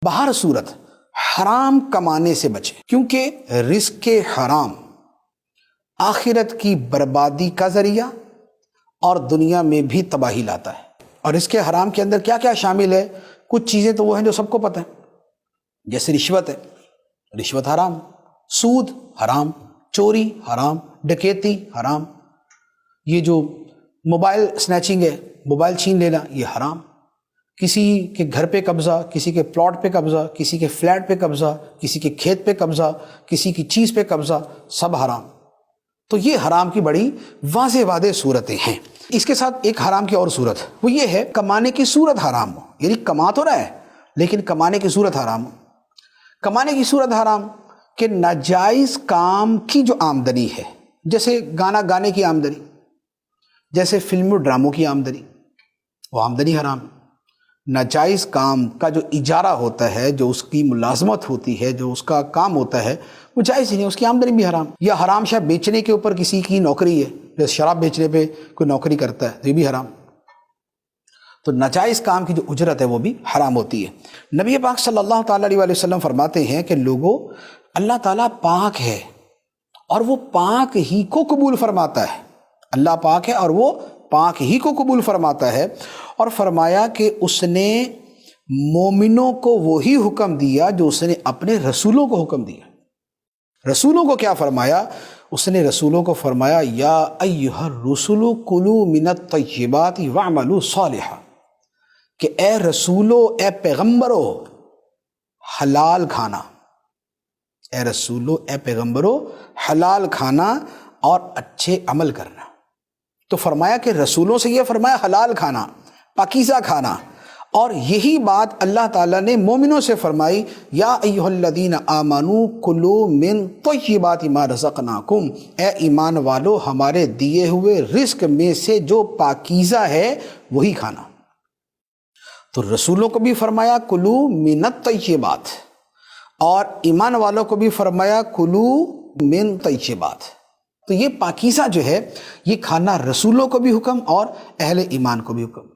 بہر صورت حرام کمانے سے بچیں، کیونکہ رزق حرام آخرت کی بربادی کا ذریعہ اور دنیا میں بھی تباہی لاتا ہے۔ اور رزق حرام کے اندر کیا کیا شامل ہے؟ کچھ چیزیں تو وہ ہیں جو سب کو پتہ ہیں، جیسے رشوت ہے، رشوت حرام، سود حرام، چوری حرام، ڈکیتی حرام، یہ جو موبائل سنیچنگ ہے، موبائل چھین لینا، یہ حرام، کسی کے گھر پہ قبضہ، کسی کے پلاٹ پہ قبضہ، کسی کے فلیٹ پہ قبضہ، کسی کے کھیت پہ قبضہ، کسی کی چیز پہ قبضہ، سب حرام۔ تو یہ حرام کی بڑی واضح صورتیں ہیں۔ اس کے ساتھ ایک حرام کی اور صورت، وہ یہ ہے کمانے کی صورت حرام ہو، یعنی کما تو رہا ہے لیکن کمانے کی صورت حرام ہو۔ کمانے کی صورت حرام کہ ناجائز کام کی جو آمدنی ہے، جیسے گانا گانے کی آمدنی، جیسے فلم و ڈراموں کی آمدنی، وہ آمدنی حرام۔ ناجائز کام کا جو اجارہ ہوتا ہے، جو اس کی ملازمت ہوتی ہے، جو اس کا کام ہوتا ہے، وہ جائز ہی نہیں، اس کی آمدنی بھی حرام۔ یا حرام شاہ بیچنے کے اوپر کسی کی نوکری ہے، جیسے شراب بیچنے پہ کوئی نوکری کرتا ہے تو یہ بھی حرام۔ تو ناجائز کام کی جو اجرت ہے وہ بھی حرام ہوتی ہے۔ نبی پاک صلی اللہ تعالیٰ علیہ وسلم فرماتے ہیں کہ لوگوں، اللہ تعالیٰ پاک ہے اور وہ پاک ہی کو قبول فرماتا ہے۔ اللہ پاک ہے اور وہ پاک ہی کو قبول فرماتا ہے، اور فرمایا کہ اس نے مومنوں کو وہی حکم دیا جو اس نے اپنے رسولوں کو حکم دیا۔ رسولوں کو کیا فرمایا؟ اس نے رسولوں کو فرمایا یا ایھا الرسل کلوا من الطیبات واعملوا صالحا، کہ اے رسولو، اے پیغمبرو، حلال کھانا، اے رسولو، اے پیغمبرو، حلال کھانا اور اچھے عمل کرنا۔ تو فرمایا کہ رسولوں سے یہ فرمایا حلال کھانا، پاکیزہ کھانا، اور یہی بات اللہ تعالیٰ نے مومنوں سے فرمائی یا ایھا الذین آمنوا کلوا من طیبات ما رزقناکم، اے ایمان والو ہمارے دیے ہوئے رزق میں سے جو پاکیزہ ہے وہی کھانا۔ تو رسولوں کو بھی فرمایا کلوا من الطیبات، اور ایمان والوں کو بھی فرمایا کلوا من طیبات۔ تو یہ پاکیزہ جو ہے، یہ کھانا رسولوں کو بھی حکم اور اہل ایمان کو بھی حکم۔